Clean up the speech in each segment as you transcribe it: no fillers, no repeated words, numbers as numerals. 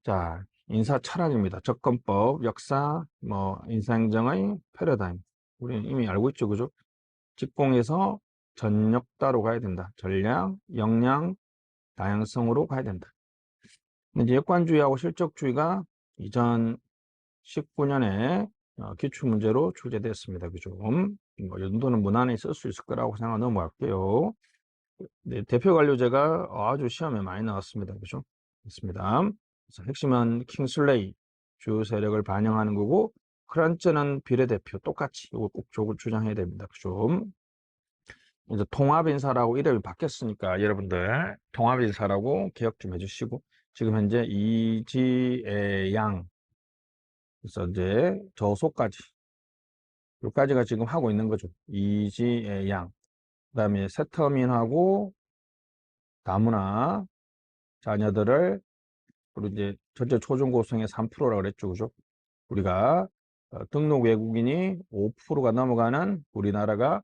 자, 인사 철학입니다. 접근법, 역사, 인사행정의 패러다임. 우리는 이미 알고 있죠, 그죠? 직공에서 전역다로 가야 된다. 전략, 역량, 다양성으로 가야 된다. 이제 역관주의하고 실적주의가 2019년에 기출문제로 출제됐습니다. 그죠? 연도는 무난히 쓸 수 있을 거라고 생각 넘어갈게요. 네, 대표 관료제가 아주 시험에 많이 나왔습니다. 그죠? 있습니다. 그래서 핵심은 킹슬레이 주요 세력을 반영하는 거고, 크란츠는 비례대표 똑같이 이거 꼭 주장해야 됩니다. 그죠? 이제 통합인사라고 이름이 바뀌었으니까 여러분들 통합인사라고 기억 좀 해주시고, 지금 현재 이지애 양, 그래서 이제 저소까지 여기까지가 지금 하고 있는 거죠. 이지애 양, 그다음에 세터민하고 다문화 자녀들을, 그리고 이제 전체 초중고생의 3%라 그랬죠, 그죠? 우리가 등록 외국인이 5%가 넘어가는 우리나라가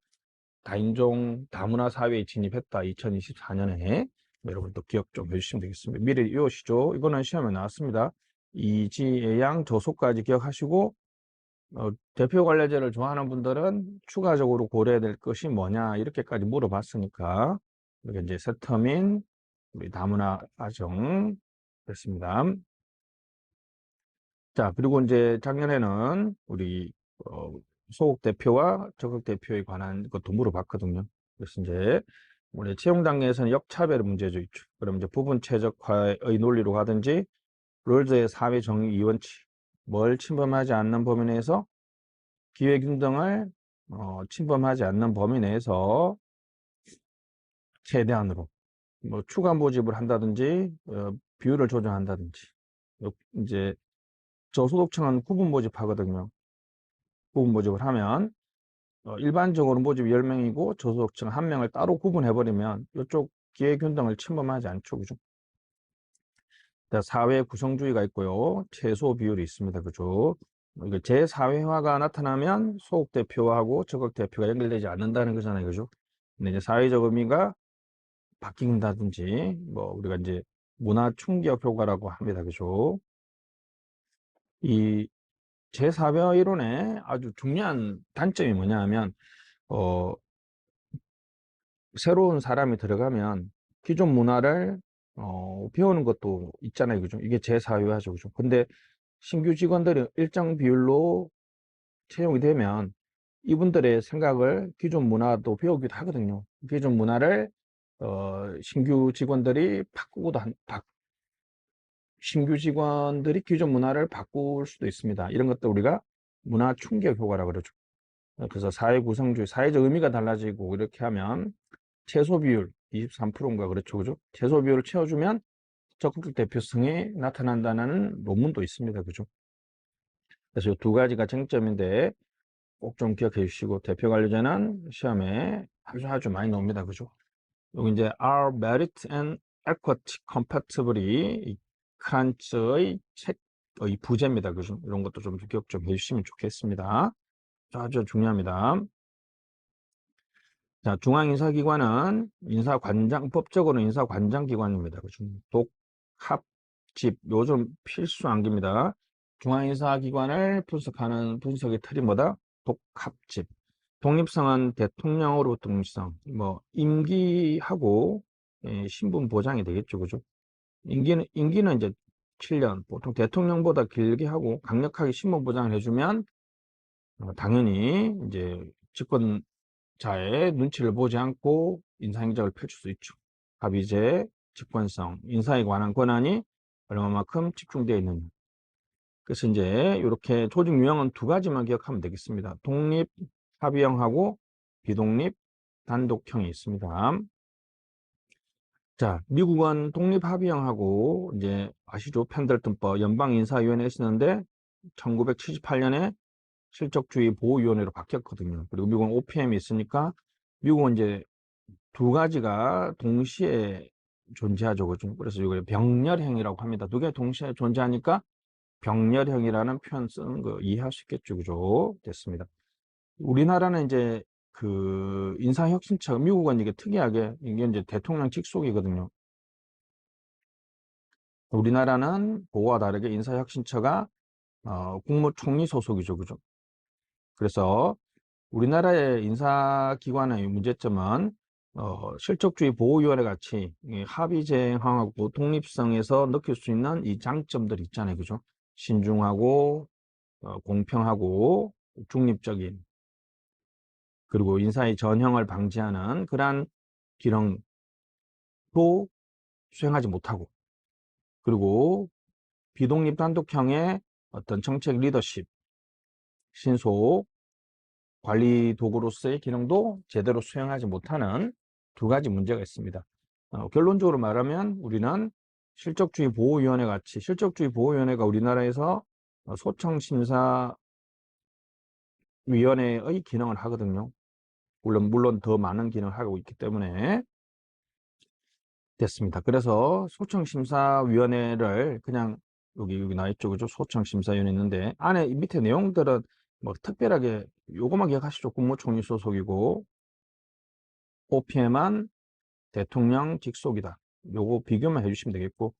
다인종 다문화 사회에 진입했다. 2024년에 여러분도 기억 좀 해주시면 되겠습니다. 미리 이오시죠. 이거는 시험에 나왔습니다. 이지애양 저소까지 기억하시고, 대표 관례제를 좋아하는 분들은 추가적으로 고려해야 될 것이 뭐냐 이렇게까지 물어봤으니까 이렇게 이제 세터민 우리 다문화 가정 됐습니다. 자, 그리고 이제 작년에는 우리 소속 대표와 적극 대표에 관한 것도 물어봤거든요. 그래서 이제 우리 채용 단계에서는 역차별 문제죠 있죠. 그럼 이제 부분 최적화의 논리로 가든지 롤즈의 사회 정의 이원칙, 뭘 침범하지 않는 범위 내에서 기회균등을 침범하지 않는 범위 내에서 최대한으로 추가 모집을 한다든지 비율을 조정한다든지, 이제 저소득층은 구분 모집하거든요. 구분 모집을 하면 일반적으로 모집 10명이고 저소득층 1명을 따로 구분해버리면 이쪽 기회균등을 침범하지 않죠. 그죠? 사회 구성주의가 있고요. 최소 비율이 있습니다. 그죠? 이거 제사회화가 나타나면 소속 대표하고 적극 대표가 연결되지 않는다는 거잖아요. 그죠? 근데 이제 사회적 의미가 바뀐다든지, 우리가 이제 문화 충격 효과라고 합니다. 그죠? 이 제4회 이론의 아주 중요한 단점이 뭐냐 하면, 어, 새로운 사람이 들어가면 기존 문화를 배우는 것도 있잖아요. 그죠? 이게 제4회화죠. 그죠? 근데 신규 직원들이 일정 비율로 채용이 되면 이분들의 생각을 기존 문화도 배우기도 하거든요. 기존 문화를 신규 직원들이 신규 직원들이 기존 문화를 바꿀 수도 있습니다. 이런 것도 우리가 문화 충격 효과라고 그러죠. 그래서 사회 구성주의, 사회적 의미가 달라지고 이렇게 하면 최소 비율 23%인가 그렇죠, 그죠? 최소 비율을 채워주면 적극적 대표성이 나타난다는 논문도 있습니다, 그죠? 그래서 이 두 가지가 쟁점인데 꼭 좀 기억해 주시고, 대표 관리자는 시험에 아주 많이 나옵니다, 그죠? 여기 이제 Are merit and equity compatibly 크란츠의 책의 부제입니다, 그죠? 이런 것도 좀 기억 좀 해주시면 좋겠습니다. 아주 중요합니다. 자, 중앙인사기관은 법적으로 인사관장기관입니다. 그죠? 독합집, 요즘 필수 암기입니다. 중앙인사기관을 분석하는 분석의 틀이 뭐다? 독합집. 독립성은 대통령으로부터 독립성, 임기하고 신분 보장이 되겠죠. 그죠? 임기는 이제 7년, 보통 대통령보다 길게 하고 강력하게 신분 보장을 해주면 당연히 이제 집권자의 눈치를 보지 않고 인사행정을 펼칠 수 있죠. 합의제, 직권성, 인사에 관한 권한이 얼마만큼 집중되어 있느냐. 그래서 이제 이렇게 조직 유형은 두 가지만 기억하면 되겠습니다. 독립 합의형하고 비독립 단독형이 있습니다. 자, 미국은 독립 합의형하고 이제 아시죠? 펜들턴법 연방인사위원회에 있었는데 1978년에 실적주의 보호위원회로 바뀌었거든요. 그리고 미국은 OPM이 있으니까 미국은 이제 두 가지가 동시에 존재하죠. 그래서 이걸 병렬형이라고 합니다. 두 개 동시에 존재하니까 병렬형이라는 표현 쓰는 거 이해할 수 있겠죠. 그죠? 됐습니다. 우리나라는 이제 그 인사혁신처, 미국은 이게 특이하게 이게 이제 대통령 직속이거든요. 우리나라는 그거와 다르게 인사혁신처가 국무총리 소속이죠. 그죠? 그래서 우리나라의 인사기관의 문제점은 실적주의 보호위원회 같이 합의 제행하고 독립성에서 느낄 수 있는 이 장점들이 있잖아요. 그죠? 신중하고 공평하고 중립적인, 그리고 인사의 전형을 방지하는 그러한 기능도 수행하지 못하고, 그리고 비독립 단독형의 어떤 정책 리더십, 신속 관리 도구로서의 기능도 제대로 수행하지 못하는 두 가지 문제가 있습니다. 결론적으로 말하면 우리는 실적주의 보호위원회 같이, 실적주의 보호위원회가 우리나라에서 소청심사위원회의 기능을 하거든요. 물론 더 많은 기능을 하고 있기 때문에 됐습니다. 그래서 소청심사위원회를 그냥 여기 나와 있죠. 그죠? 소청심사위원회 있는데 안에 밑에 내용들은 뭐 특별하게 요거만 기억하시죠. 국무총리 소속이고 OPM은 대통령 직속이다. 요거 비교만 해주시면 되겠고,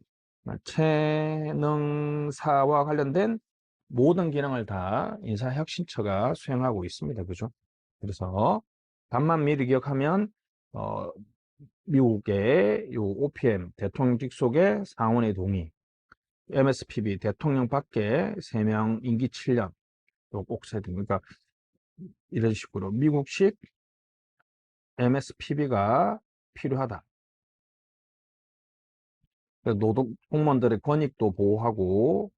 체능사와 관련된 모든 기능을 다 인사혁신처가 수행하고 있습니다. 그죠? 그래서 답만 미리 기억하면 미국의 요 OPM 대통령 직속의 상원의 동의, MSPB 대통령 밖에 3명 임기 7년, 요거 꼭 써야 됩니다. 그러니까 이런 식으로 미국식 MSPB가 필요하다. 노동 공무원들의 권익도 보호하고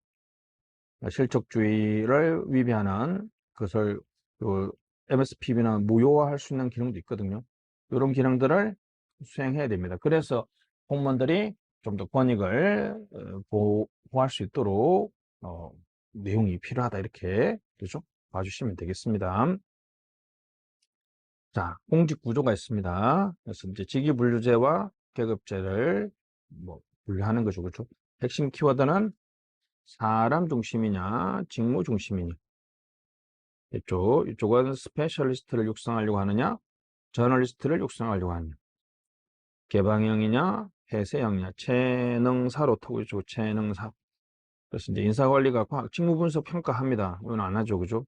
실적주의를 위배하는 그것을 MSPB는 무효화할 수 있는 기능도 있거든요. 이런 기능들을 수행해야 됩니다. 그래서 공무원들이 좀 더 권익을 보호할 수 있도록 내용이 필요하다, 이렇게 그죠? 봐주시면 되겠습니다. 자, 공직 구조가 있습니다. 그래서 이제 직위분류제와 계급제를 분류하는 거죠. 그렇죠? 핵심 키워드는 사람 중심이냐, 직무 중심이냐. 이쪽은 스페셜리스트를 육성하려고 하느냐, 저널리스트를 육성하려고 하느냐. 개방형이냐, 폐쇄형이냐, 체능사로 타고 있죠. 체능사. 그래서 이제 인사관리가 직무분석 평가합니다. 이건 안 하죠. 그죠?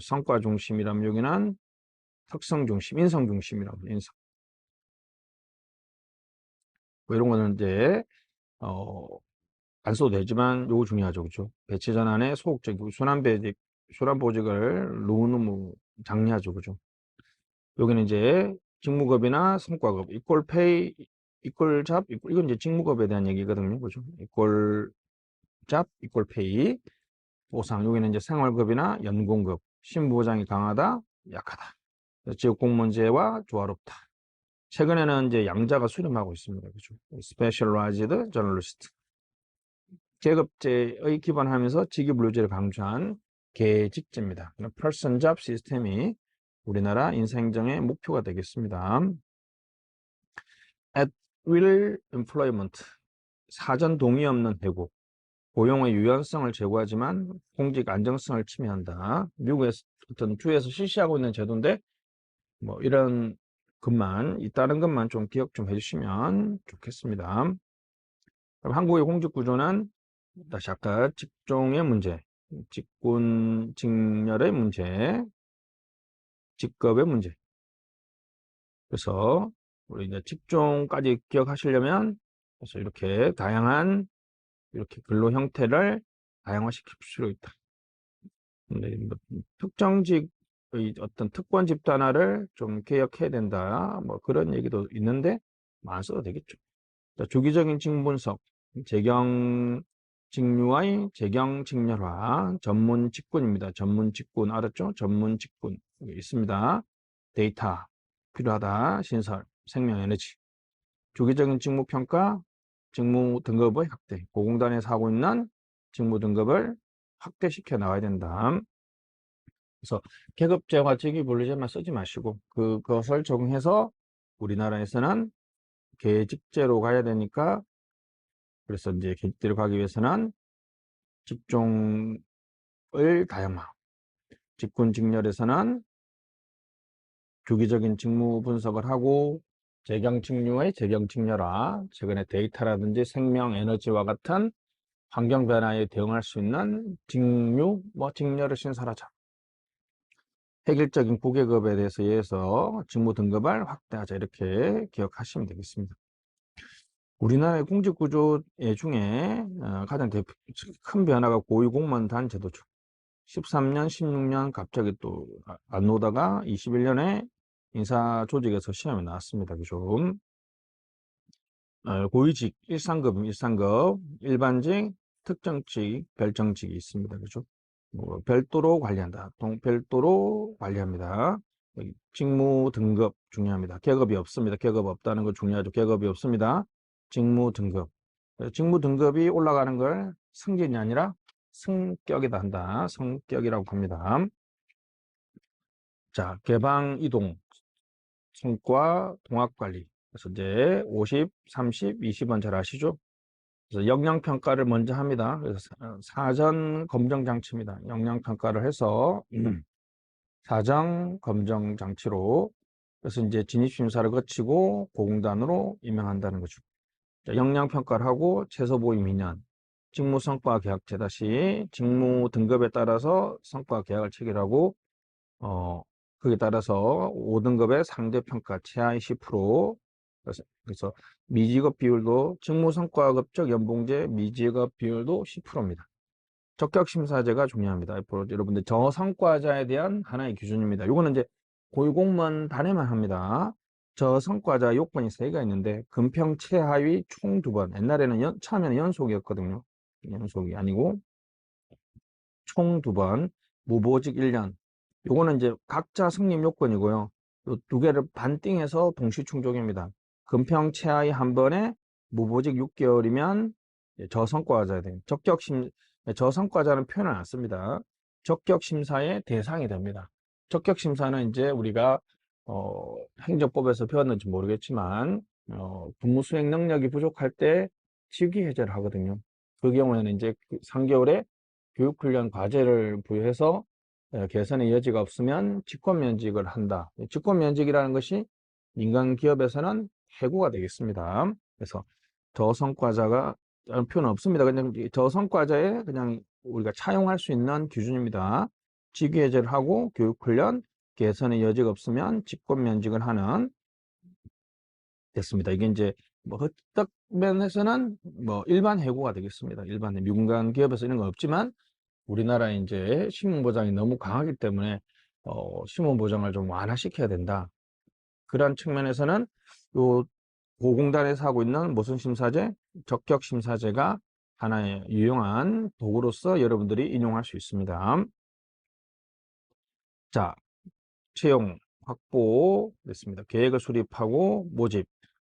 성과 중심이라면 여기는 특성 중심, 인성 중심이라고, 인성. 뭐 이런 거는 이제, 안 써도 되지만 요거 중요하죠. 그죠? 배치 전환의 소극적, 순환보직을 너무너무 장려하죠. 그죠? 여기는 이제 직무급이나 성과급, 이퀄 페이, 이퀄 잡, 이건 이제 직무급에 대한 얘기거든요. 그죠? 이퀄 잡, 이퀄 페이, 보상. 여기는 이제 생활급이나 연공급, 신부보장이 강하다, 약하다. 지역공무원제와 조화롭다. 최근에는 이제 양자가 수렴하고 있습니다. 그죠? 스페셜라이즈드 저널리스트. 계급제의 기반하면서 직위분류제를 강조한 계직제입니다. person job 시스템이 우리나라 인사행정의 목표가 되겠습니다. at will employment, 사전 동의 없는 해고, 고용의 유연성을 제고하지만 공직 안정성을 침해한다. 미국의 어떤 주에서 실시하고 있는 제도인데 이런 것만, 있다는 것만 좀 기억 좀 해주시면 좋겠습니다. 한국의 공직 구조는 다시 아까 직종의 문제, 직군, 직렬의 문제, 직급의 문제. 그래서 우리 이제 직종까지 기억하시려면 그래서 이렇게 다양한 이렇게 근로 형태를 다양화시킬 필요가 있다. 근데 특정직의 어떤 특권 집단화를 좀 개혁해야 된다. 그런 얘기도 있는데 안 써도 되겠죠. 자, 주기적인 직무 분석, 재경 직류의 재경 직렬화, 전문 직군입니다. 전문 직군 알았죠? 전문 직군 여기 있습니다. 데이터 필요하다. 신설, 생명 에너지. 주기적인 직무 평가, 직무 등급의 확대. 고공단에서 하고 있는 직무 등급을 확대시켜 나가야 된다. 그래서 계급제와 직위분류제만 쓰지 마시고 그것을 적용해서 우리나라에서는 계직제로 가야 되니까, 그래서 이제 계직제로 가기 위해서는 직종을 다양화, 직군 직렬에서는 주기적인 직무 분석을 하고 재경직류의 재경직렬화, 최근에 데이터라든지 생명, 에너지와 같은 환경 변화에 대응할 수 있는 직류, 직렬을 신설하자. 획일적인 고계급에 대해서 이해해서 직무 등급을 확대하자. 이렇게 기억하시면 되겠습니다. 우리나라의 공직구조 중에 가장 큰 변화가 고위공무원 제도죠. 13년, 16년 갑자기 또 안 오다가 21년에 인사조직에서 시험에 나왔습니다. 그죠? 고위직 1상급, 1상급, 일반직, 특정직, 별정직이 있습니다. 그죠? 별도로 관리한다. 별도로 관리합니다. 직무 등급 중요합니다. 계급이 없습니다. 계급 없다는 거 중요하죠. 계급이 없습니다. 직무 등급. 직무 등급이 올라가는 걸 승진이 아니라 승격이다 한다. 성격이라고 합니다. 자, 개방 이동, 성과 통합관리. 그래서 이제 50, 30, 20원 잘 아시죠? 그래서 역량평가를 먼저 합니다. 그래서 사전 검정 장치입니다. 역량평가를 해서 사전 검정 장치로 그래서 이제 진입심사를 거치고 고공단으로 임명한다는 거죠. 역량평가를 하고 최소보임 2년, 직무성과 계약제 다시 직무 등급에 따라서 성과 계약을 체결하고 거기에 따라서 5등급의 상대평가 최하위 10%, 그래서 미직업 비율도 직무성과급적 연봉제 미직업 비율도 10%입니다. 적격심사제가 중요합니다. 앞으로 여러분들 저성과자에 대한 하나의 기준입니다. 이거는 이제 고위공무원 단에만 합니다. 저성과자 요건이 3개가 있는데 금평 최하위 총 2번. 옛날에는 처음에는 연속이었거든요. 연속이 아니고 총 2번, 무보직 1년. 요거는 이제 각자 승립 요건이고요. 요 두 개를 반띵해서 동시 충족입니다. 금평 최하위 1번에 무보직 6개월이면 저성과자에 돼요. 저성과자는 표현을 안 씁니다. 적격심사의 대상이 됩니다. 적격심사는 이제 우리가 행정법에서 배웠는지 모르겠지만 근무 수행 능력이 부족할 때 직위 해제를 하거든요. 그 경우에는 이제 3개월에 교육훈련 과제를 부여해서 개선의 여지가 없으면 직권면직을 한다. 직권면직이라는 것이 민간 기업에서는 해고가 되겠습니다. 그래서 저성과자가 표현은 없습니다. 그냥 저성과자에 그냥 우리가 차용할 수 있는 기준입니다. 직위해제를 하고 교육훈련, 개선의 여지가 없으면 직권면직을 하는 됐습니다. 이게 이제 흑덕 면에서는 일반 해고가 되겠습니다. 일반 민간 기업에서 이런 건 없지만 우리나라에 이제 신문보장이 너무 강하기 때문에 신문보장을 좀 완화시켜야 된다. 그런 측면에서는 요 고공단에서 하고 있는 모순심사제, 적격심사제가 하나의 유용한 도구로서 여러분들이 인용할 수 있습니다. 자, 채용 확보 됐습니다. 계획을 수립하고 모집,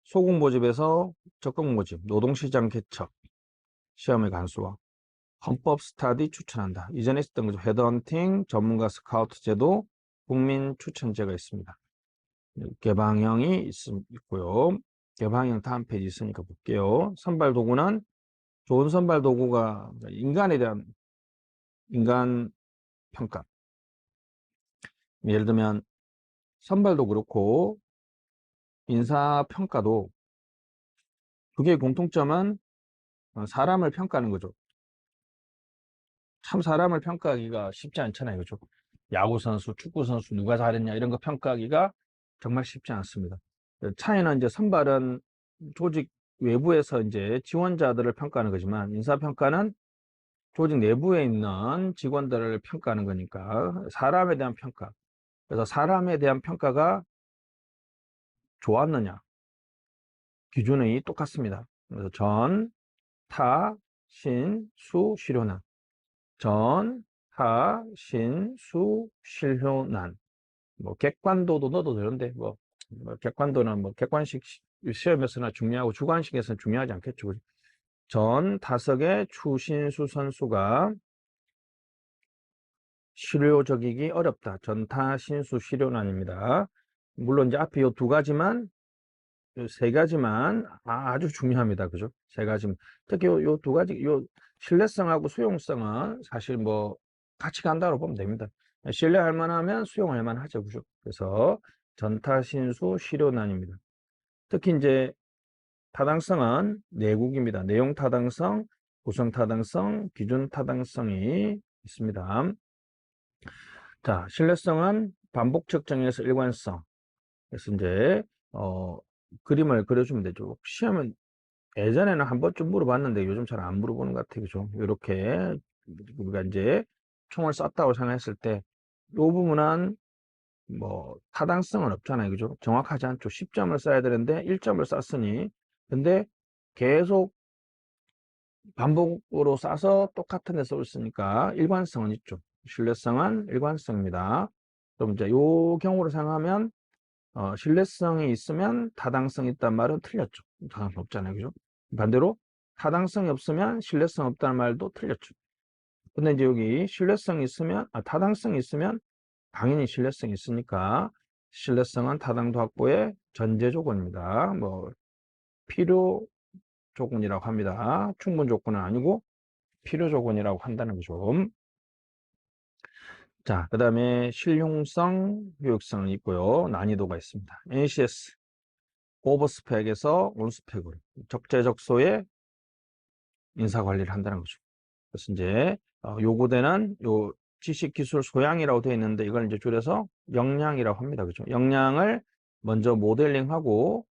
소극 모집에서 적극 모집, 노동시장 개척, 시험의 간수화, 헌법 스터디 추천한다. 이전에 있었던 거죠. 헤드헌팅, 전문가 스카우트 제도, 국민 추천제가 있습니다. 개방형이 있고요. 개방형 다음 페이지 있으니까 볼게요. 선발 도구는 좋은 선발 도구가 인간에 대한 인간 평가. 예를 들면 선발도 그렇고 인사 평가도 그게 공통점은 사람을 평가하는 거죠. 참 사람을 평가하기가 쉽지 않잖아요. 그죠? 야구 선수, 축구 선수 누가 잘했냐 이런 거 평가하기가 정말 쉽지 않습니다. 차이는 이제 선발은 조직 외부에서 이제 지원자들을 평가하는 거지만 인사평가는 조직 내부에 있는 직원들을 평가하는 거니까 사람에 대한 평가. 그래서 사람에 대한 평가가 좋았느냐 기준이 똑같습니다. 그래서 전, 타, 신, 수, 실효난. 전, 타, 신, 수, 실효난. 객관도도 넣어도 되는데 객관도는 객관식 시험에서나 중요하고 주관식에서는 중요하지 않겠죠. 그죠? 전 타석의 추신수 선수가 실효적이기 어렵다. 전타 신수 실효난입니다. 물론 이제 앞에 이 두 가지만 세 가지만 아주 중요합니다. 그죠? 세 가지. 특히 요 두 가지 요 신뢰성하고 수용성은 사실 같이 간다고 보면 됩니다. 신뢰할 만하면 수용할 만하죠. 그죠? 그래서 전타 신수 실효난입니다. 특히 이제 타당성은 내국입니다. 내용 타당성, 구성 타당성, 기준 타당성이 있습니다. 자, 신뢰성은 반복 측정에서 일관성. 그래서 이제 그림을 그려주면 되죠. 시험은 예전에는 한 번쯤 물어봤는데 요즘 잘 안 물어보는 것 같아요. 그죠? 이렇게 우리가 이제 총을 쐈다고 생각했을 때 이 부분은 뭐 타당성은 없잖아요. 그죠? 정확하지 않죠. 10점을 쏴야 되는데 1점을 쐈으니 근데 계속 반복으로 쏴서 똑같은 데 쏠 쓰니까 일관성은 있죠. 신뢰성은 일관성입니다. 그럼 이제 요 경우로 생각하면 신뢰성이 있으면 타당성이 있단 말은 틀렸죠. 타당성 없잖아요. 그죠? 반대로 타당성이 없으면 신뢰성 없다는 말도 틀렸죠. 근데 이제 여기 신뢰성이 있으면, 타당성이 있으면 당연히 신뢰성이 있으니까 신뢰성은 타당도 확보의 전제 조건입니다. 뭐, 필요 조건이라고 합니다. 충분 조건은 아니고 필요 조건이라고 한다는 거죠. 자, 그 다음에 실용성, 효율성은 있고요. 난이도가 있습니다. NCS, 오버스펙에서 온스펙으로 적재적소에 인사관리를 한다는 거죠. 그래서 이제 요구되는 요 지식, 기술, 소양이라고 되어 있는데 이걸 이제 줄여서 역량이라고 합니다. 그죠? 역량을 먼저 모델링하고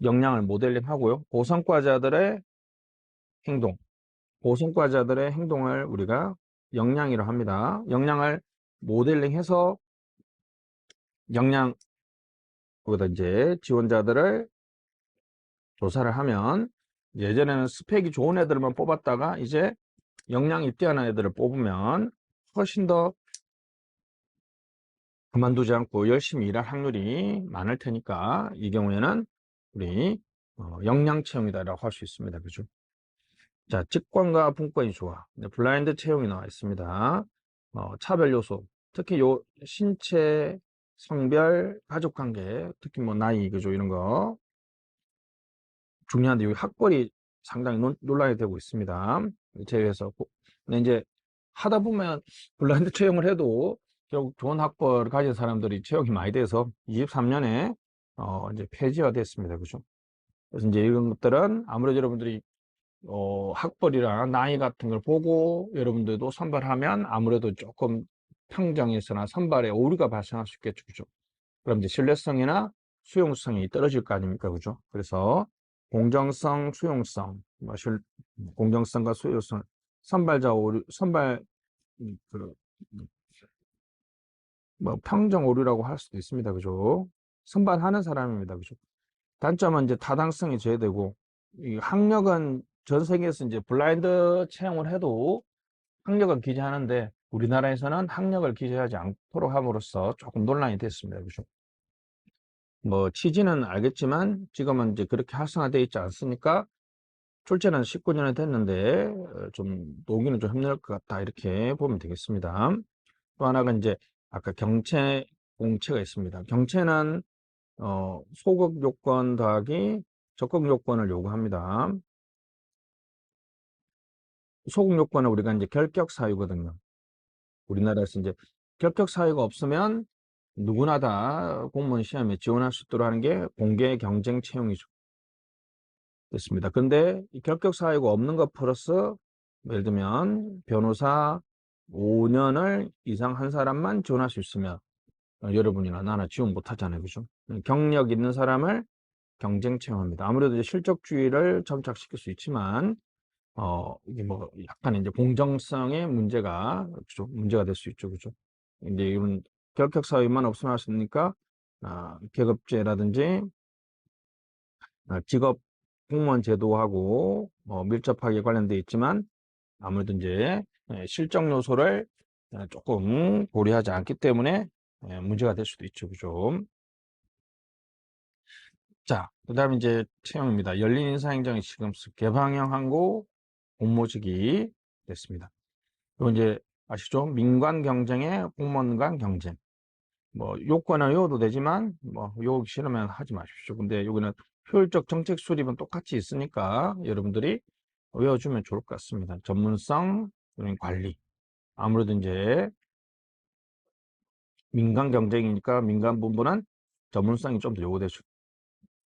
역량을 모델링하고요. 고성과자들의 행동, 고성과자들의 행동을 우리가 역량이라고 합니다. 역량을 모델링해서 역량 거기다 이제 지원자들을 조사를 하면 예전에는 스펙이 좋은 애들만 뽑았다가 이제 역량이 뛰어난 애들을 뽑으면 훨씬 더 그만두지 않고 열심히 일할 확률이 많을 테니까 이 경우에는 우리 역량 채용이다라고 할 수 있습니다. 그죠? 자, 직관과 분권이 좋아. 블라인드 채용이 나와 있습니다. 차별 요소, 특히 요 신체, 성별, 가족관계, 특히 뭐 나이, 그죠? 이런 거 중요한데 여기 학벌이 상당히 논란이 되고 있습니다. 제외해서. 근데 이제 하다 보면 블라인드 채용을 해도 결국 좋은 학벌을 가진 사람들이 채용이 많이 돼서 23년에 이제 폐지가 됐습니다. 그죠? 그래서 이제 이런 것들은 아무래도 여러분들이 학벌이랑 나이 같은 걸 보고 여러분들도 선발하면 아무래도 조금 평정에서나 선발에 오류가 발생할 수 있겠죠. 그죠? 그럼 이제 신뢰성이나 수용성이 떨어질 거 아닙니까? 그죠? 그래서 공정성, 수용성, 공정성과 수용성, 선발자 오류, 그, 평정 오류라고 할 수도 있습니다. 그죠? 선발하는 사람입니다. 그죠? 단점은 이제 타당성이 제외되고, 이 학력은 전 세계에서 이제 블라인드 채용을 해도 학력은 기재하는데, 우리나라에서는 학력을 기재하지 않도록 함으로써 조금 논란이 됐습니다. 그죠? 뭐 취지는 알겠지만 지금은 이제 그렇게 활성화되어 있지 않습니까? 출제는 19년이 됐는데 좀 녹이는 좀 힘들 것 같다 이렇게 보면 되겠습니다. 또 하나가 이제 아까 경체 공채가 있습니다. 경체는 소급 요건 더하기 적격 요건을 요구합니다. 소급 요건은 우리가 이제 결격 사유거든요. 우리나라에서 이제 결격 사유가 없으면 누구나 다 공무원 시험에 지원할 수 있도록 하는 게 공개 경쟁 채용이죠. 됐습니다. 근데 이 결격 사유가 없는 것 플러스 예를 들면 변호사 5년을 이상 한 사람만 지원할 수 있으면 여러분이나 나나 지원 못 하잖아요. 그죠? 경력 있는 사람을 경쟁 채용합니다. 아무래도 이제 실적주의를 정착시킬 수 있지만 이게 뭐 약간 이제 공정성의 문제가 그죠? 문제가 될 수 있죠. 그죠? 이제 이런 결격 사유만 없으면 할 수 있으니까 계급제라든지 직업 공무원 제도하고 밀접하게 관련되어 있지만 아무래도 이제 실적 요소를 조금 고려하지 않기 때문에 문제가 될 수도 있죠. 그죠? 자, 그 다음에 이제 채용입니다. 열린 인사행정의 시금스 개방형 항고 공모직이 됐습니다. 또 이제 아시죠? 민관 경쟁에 공무원 간 경쟁. 뭐 요건은 외워도 되지만 뭐 외우기 싫으면 하지 마십시오. 근데 여기는 효율적 정책 수립은 똑같이 있으니까 여러분들이 외워주면 좋을 것 같습니다. 전문성, 관리. 아무래도 이제 민간 경쟁이니까 민간 부분은 전문성이 좀 더 요구되죠.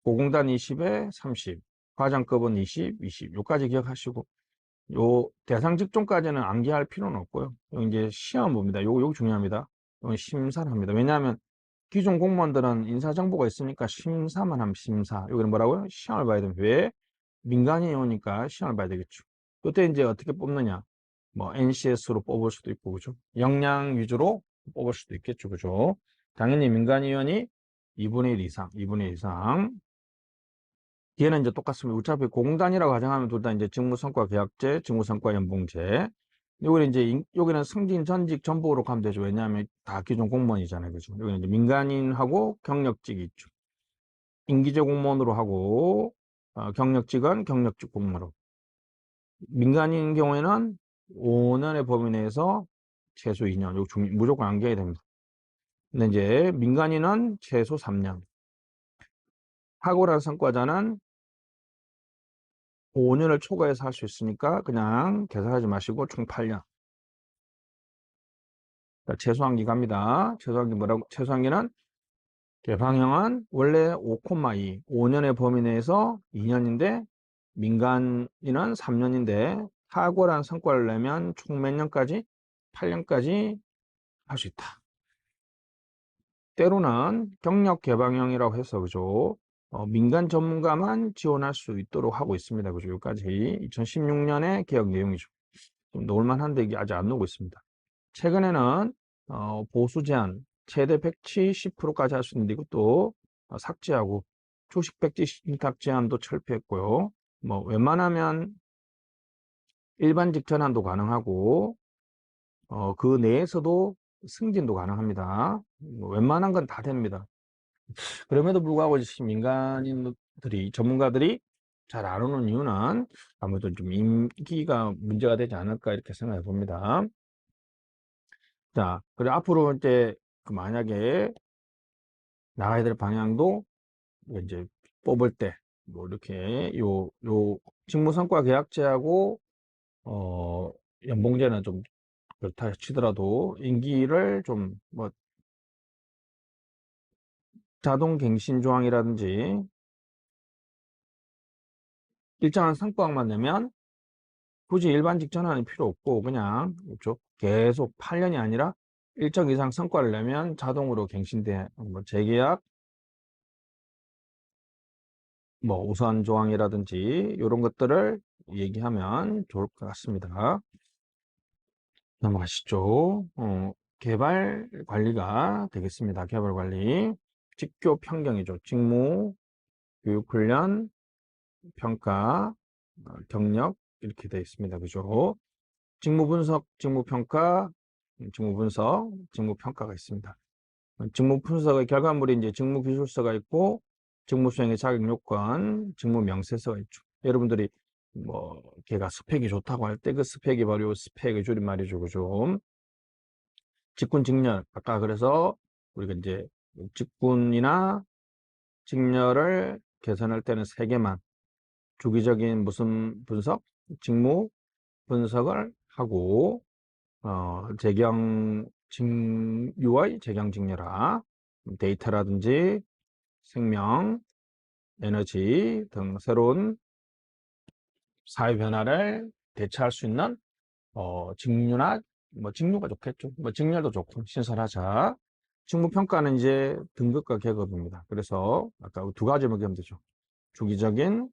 고공단 20에 30, 과장급은 20, 20. 요까지 기억하시고, 요 대상 직종까지는 암기할 필요는 없고요. 요 이제 시험 봅니다. 요거 중요합니다. 요건 심사를 합니다. 왜냐하면 기존 공무원들은 인사정보가 있으니까 심사만 하면 심사. 여기는 뭐라고요? 시험을 봐야 됩니다. 왜? 민간인이 오니까 시험을 봐야 되겠죠. 그때 이제 어떻게 뽑느냐? 뭐 NCS로 뽑을 수도 있고, 그죠? 역량 위주로 뽑을 수도 있겠죠, 그죠? 당연히 민간위원이 2분의 1 이상, 2분의 1 이상. 뒤에는 이제 똑같습니다. 어차피 공단이라고 가정하면 둘 다 이제 직무성과 계약제, 직무성과 연봉제. 여기는 이제 여기는 승진, 전직, 전복으로 가면 되죠. 왜냐하면 다 기존 공무원이잖아요, 그죠? 여기는 이제 민간인하고 경력직이 있죠. 임기제 공무원으로 하고 경력직은 경력직 공무원으로. 민간인 경우에는 5년의 범위 내에서 최소 2년, 요 무조건 안겨야 됩니다. 근데 이제 민간인은 최소 3년. 탁월한 성과자는 5년을 초과해서 할 수 있으니까 그냥 계산하지 마시고 총 8년. 최소한기 갑니다. 최소한기 뭐라고? 최소한기는 개방형은 원래 5,2, 5년의 범위 내에서 2년인데 민간인은 3년인데 탁월한 성과를 내면 총 몇 년까지? 8년까지 할 수 있다. 때로는 경력 개방형이라고 해서 그죠? 민간 전문가만 지원할 수 있도록 하고 있습니다. 그죠? 여기까지 2016년의 개혁 내용이죠. 좀 놓을만한데 이게 아직 안 나오고 있습니다. 최근에는 보수 제한 최대 백지 10%까지 할 수 있는데 이것도 삭제하고 주식 백지 신탁 제한도 철폐했고요. 뭐 웬만하면 일반직 전환도 가능하고 그 내에서도 승진도 가능합니다. 뭐 웬만한 건 다 됩니다. 그럼에도 불구하고 지금 민간인들이 전문가들이 잘 안 오는 이유는 아무래도 좀 임기가 문제가 되지 않을까 이렇게 생각해 봅니다. 자, 그리고 앞으로 이제 만약에 나가야 될 방향도 이제 뽑을 때 뭐 이렇게 요 직무성과 계약제하고 연봉제는 좀 그렇다 치더라도 임기를 좀 뭐 자동 갱신 조항이라든지 일정한 성과만 내면 굳이 일반직 전환이 필요 없고 그냥 그렇죠? 계속 8년이 아니라 일정 이상 성과를 내면 자동으로 갱신돼 뭐 재계약 뭐 우선 조항이라든지 이런 것들을 얘기하면 좋을 것 같습니다. 넘어가시죠. 개발 관리가 되겠습니다. 개발 관리. 직교 평경이죠. 직무, 교육훈련, 평가, 경력 이렇게 되어 있습니다. 그죠? 직무 분석, 직무 평가, 직무 분석, 직무 평가가 있습니다. 직무 분석의 결과물이 이제 직무 기술서가 있고 직무 수행의 자격 요건, 직무 명세서가 있죠. 여러분들이 뭐 걔가 스펙이 좋다고 할 때 그 스펙이 바로 스펙의 줄임말이죠. 그죠? 직군 직렬 아까 그래서 우리가 이제 직군이나 직렬을 계산할 때는 세 개만 주기적인 무슨 분석, 직무 분석을 하고 재경 UI, 재경 직렬화 데이터라든지 생명, 에너지 등 새로운 사회 변화를 대처할 수 있는 직류나 뭐 직류가 좋겠죠. 뭐 직렬도 좋고 신설하자. 직무평가는 이제 등급과 계급입니다. 그래서 아까 두 가지 먹으면 되죠. 주기적인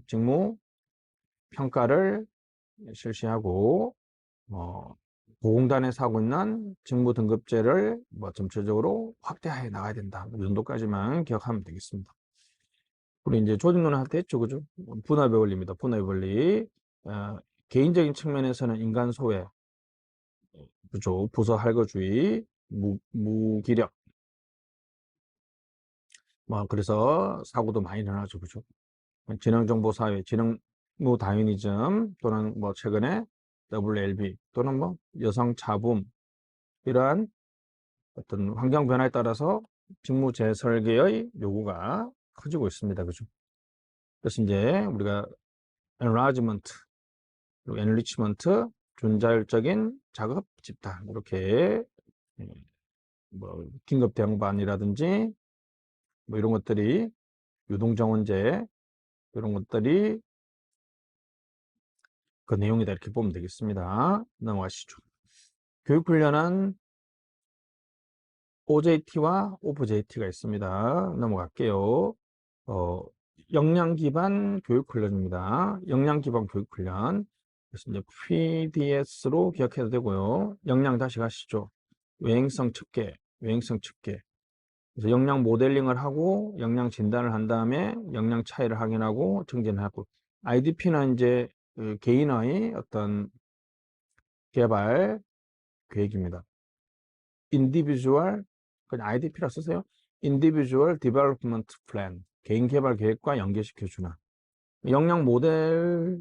직무 평가를 실시하고 보공단에서 하고 있는 직무 등급제를 뭐 전체적으로 확대해 나가야 된다. 이 정도까지만 기억하면 되겠습니다. 우리 이제 조직론을 할 때 했죠, 그죠? 분업의 원리입니다. 분업의 원리. 개인적인 측면에서는 인간 소외, 그죠? 부서 할거주의, 무기력. 뭐 그래서 사고도 많이 일어나죠, 그죠? 지능정보사회, 지능무 다윈이즘 또는 뭐 최근에 WLB 또는 뭐 여성 차붐 이러한 어떤 환경 변화에 따라서 직무 재설계의 요구가 커지고 있습니다, 그죠? 그래서 이제 우리가 enlargement 그리고 enrichment 준자율적인 작업 집단 이렇게 뭐 긴급 대응반이라든지 뭐 이런 것들이 유동정원제 이런 것들이 그 내용이다 이렇게 보면 되겠습니다. 넘어가시죠. 교육훈련은 OJT와 OVJT가 있습니다. 넘어갈게요. 역량 기반 교육훈련입니다. 역량 기반 교육훈련. 그래서 이제 PDS로 기억해도 되고요. 역량 다시 가시죠. 외행성 측계, 외행성 측계. 그래서 역량 모델링을 하고 역량 진단을 한 다음에 역량 차이를 확인하고 증진하고. IDP는 이제 그 개인의 어떤 개발 계획입니다. Individual, 그냥 IDP라 쓰세요. Individual Development Plan, 개인 개발 계획과 연계시켜주는. 역량 모델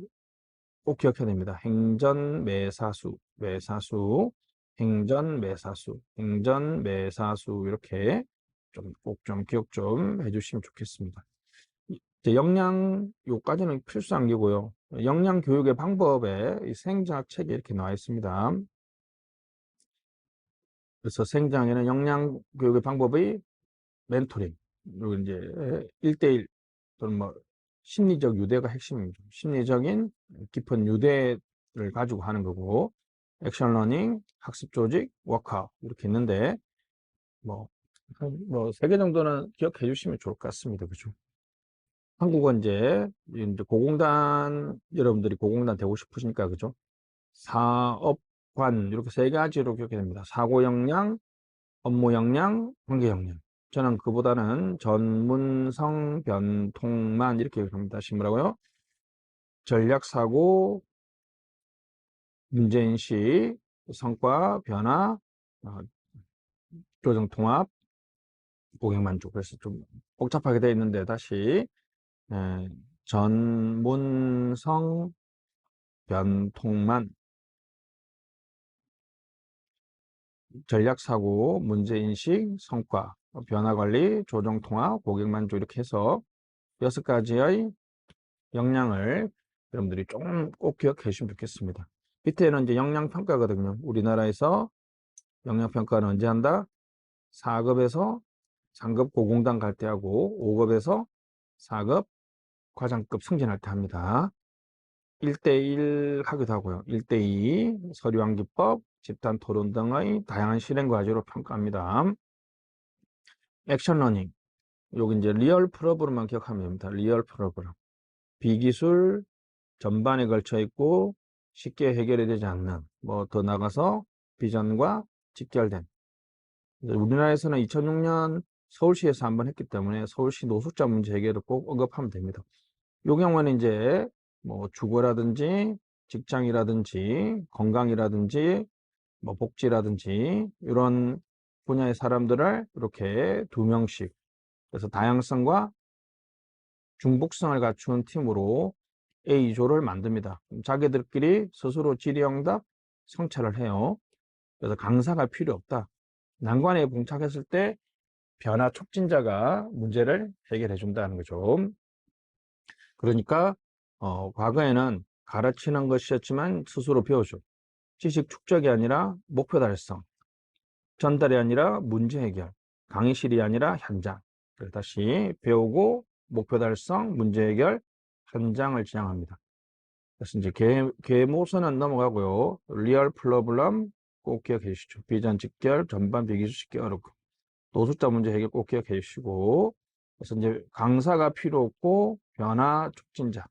꼭 기억해야 됩니다. 행전 매사수, 매사수, 행전 매사수, 행전 매사수 이렇게 꼭 좀 기억 좀 해주시면 좋겠습니다. 이제 역량 요까지는 필수 암기고요. 역량 교육의 방법에 이 생자학 책에 이렇게 나와 있습니다. 그래서 생장에는 역량 교육의 방법의 멘토링, 그리고 이제 1대1 또는 뭐 심리적 유대가 핵심입니다. 심리적인 깊은 유대를 가지고 하는 거고, 액션 러닝, 학습 조직, 워크아웃 이렇게 있는데 뭐 3개 정도는 기억해 주시면 좋을 것 같습니다. 그죠? 한국은 이제 고공단, 여러분들이 고공단 되고 싶으시니까 그죠? 사업관 이렇게 3가지로 기억해야 됩니다. 사고 역량, 업무 역량, 관계 역량. 저는 그보다는 전문성 변통만 이렇게 합니다. 뭐라고요? 전략 사고, 문제인식, 성과 변화, 조정 통합, 고객 만족. 그래서 좀 복잡하게 되어 있는데 다시 전문성 변통만, 전략 사고, 문제인식, 성과, 변화 관리, 조정 통합, 고객 만족 이렇게 해서 6가지의 역량을 여러분들이 좀 꼭 기억해 주시면 좋겠습니다. 밑에는 이제 역량 평가거든요. 우리나라에서 역량 평가는 언제 한다? 4급에서 3급 고공단 갈 때 하고 5급에서 4급 과장급 승진할 때 합니다. 1대1 하기도 하고요. 1대2 서류 암기법, 집단 토론 등의 다양한 실행 과제로 평가합니다. 액션 러닝. 여기 이제 리얼 프로브만 기억하면 됩니다. 리얼 프로그램. 비기술 전반에 걸쳐 있고 쉽게 해결이 되지 않는, 뭐 더 나가서 비전과 직결된. 우리나라에서는 2006년 서울시에서 한번 했기 때문에 서울시 노숙자 문제 해결을 꼭 언급하면 됩니다. 이 경우에는 이제 뭐 주거라든지 직장이라든지 건강이라든지 뭐 복지라든지 이런 분야의 사람들을 이렇게 2명씩, 그래서 다양성과 중복성을 갖춘 팀으로 A조를 만듭니다. 자기들끼리 스스로 질의응답 성찰을 해요. 그래서 강사가 필요 없다. 난관에 봉착했을 때 변화 촉진자가 문제를 해결해 준다는 거죠. 그러니까 과거에는 가르치는 것이었지만 스스로 배우죠. 지식 축적이 아니라 목표 달성, 전달이 아니라 문제 해결, 강의실이 아니라 현장. 그래서 다시 배우고 목표 달성, 문제 해결, 현장을 지향합니다. 그래서 이제 계모선은 넘어가고요. 리얼 프로블럼 꼭 기억해 주시죠. 비전 직결, 전반 비기술 쉽게 어렵고, 노숙자 문제 해결 꼭 기억해 주시고, 그래서 이제 강사가 필요 없고 변화 촉진자,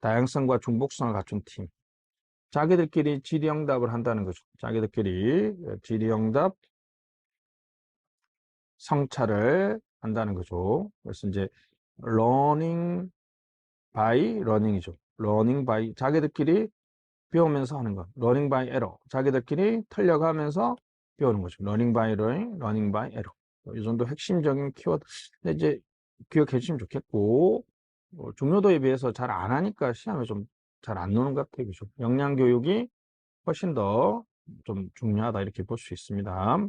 다양성과 중복성을 갖춘 팀. 자기들끼리 질의응답을 한다는 거죠. 자기들끼리 질의응답 성찰을 한다는 거죠. 그래서 이제 learning by learning이죠. learning by, 자기들끼리 배우면서 하는 것. learning by error. 자기들끼리 틀려가면서 배우는 거죠. learning by learning, learning by error. 이 정도 핵심적인 키워드. 근데 이제 기억해 주시면 좋겠고, 중요도에 비해서 잘 안 하니까 시험에 좀 잘 안 노는 것 같아요. 그죠? 역량 교육이 훨씬 더 좀 중요하다 이렇게 볼 수 있습니다.